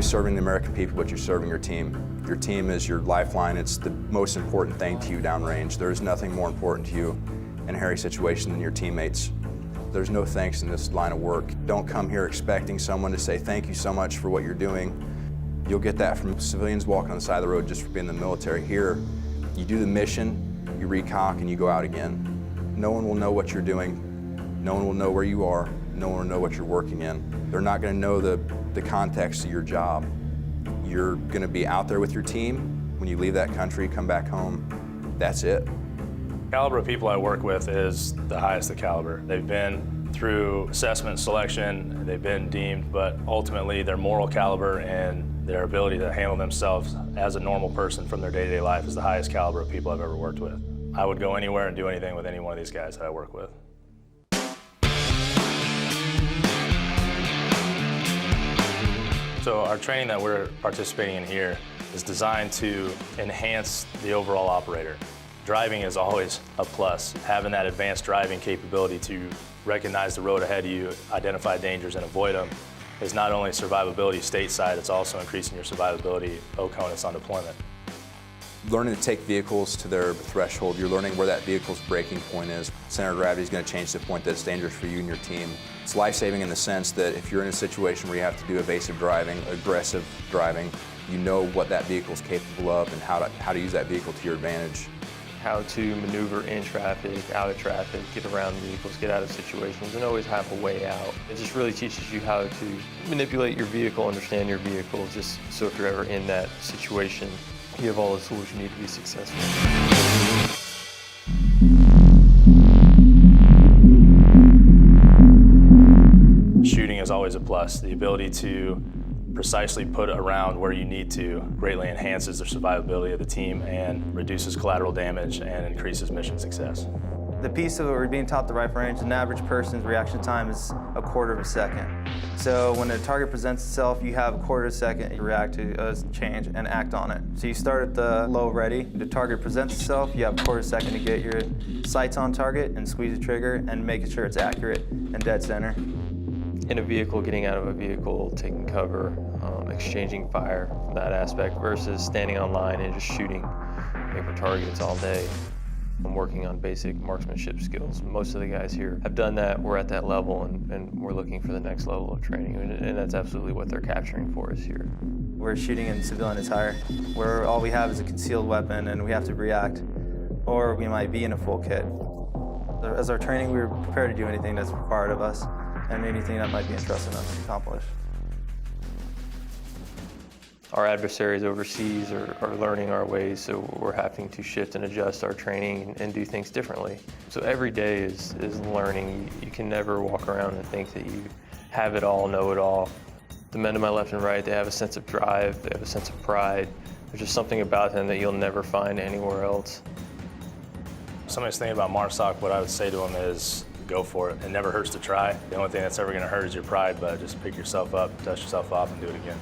serving the American people, but you're serving your team. Your team is your lifeline. It's the most important thing to you downrange. There is nothing more important to you in a hairy situation than your teammates. There's no thanks in this line of work. Don't come here expecting someone to say thank you so much for what you're doing. You'll get that from civilians walking on the side of the road just for being in the military. Here, you do the mission, you reconk, and you go out again. No one will know what you're doing. No one will know where you are. No one will know what you're working in. They're not going to know the context of your job. You're going to be out there with your team. When you leave that country, come back home, that's it. The caliber of people I work with is the highest of caliber. They've been through assessment, selection, they've been deemed, but ultimately their moral caliber and their ability to handle themselves as a normal person from their day-to-day life is the highest caliber of people I've ever worked with. I would go anywhere and do anything with any one of these guys that I work with. So our training that we're participating in here is designed to enhance the overall operator. Driving is always a plus. Having that advanced driving capability to recognize the road ahead of you, identify dangers and avoid them is not only survivability stateside, it's also increasing your survivability OCONUS on deployment. Learning to take vehicles to their threshold, you're learning where that vehicle's breaking point is. Center of gravity is going to change to the point that it's dangerous for you and your team. It's life-saving in the sense that if you're in a situation where you have to do evasive driving, aggressive driving, you know what that vehicle's capable of and how to use that vehicle to your advantage. How to maneuver in traffic, out of traffic, get around vehicles, get out of situations, and always have a way out. It just really teaches you how to manipulate your vehicle, understand your vehicle, just so if you're ever in that situation, you have all the tools you need to be successful. Shooting is always a plus. The ability to precisely put around where you need to greatly enhances the survivability of the team and reduces collateral damage and increases mission success. The piece of what we're being taught the rifle range, an average person's reaction time is 1/4 of a second. So when a target presents itself, you have 1/4 of a second to react to a change and act on it. So you start at the low ready. The target presents itself, you have 1/4 of a second to get your sights on target and squeeze the trigger and making sure it's accurate and dead center. In a vehicle, getting out of a vehicle, taking cover, exchanging fire from that aspect versus standing on line and just shooting paper targets all day. I'm working on basic marksmanship skills. Most of the guys here have done that. We're at that level and we're looking for the next level of training, and that's absolutely what they're capturing for us here. We're shooting in civilian attire, where all we have is a concealed weapon and we have to react, or we might be in a full kit. As our training, we're prepared to do anything that's required of us and anything that might be entrusted us to accomplish. Our adversaries overseas are learning our ways, so we're having to shift and adjust our training and do things differently. So every day is learning. You can never walk around and think that you have it all, know it all. The men to my left and right, they have a sense of drive, they have a sense of pride. There's just something about them that you'll never find anywhere else. If somebody's thinking about MARSOC, what I would say to them is go for it. It never hurts to try. The only thing that's ever going to hurt is your pride, but just pick yourself up, dust yourself off, and do it again.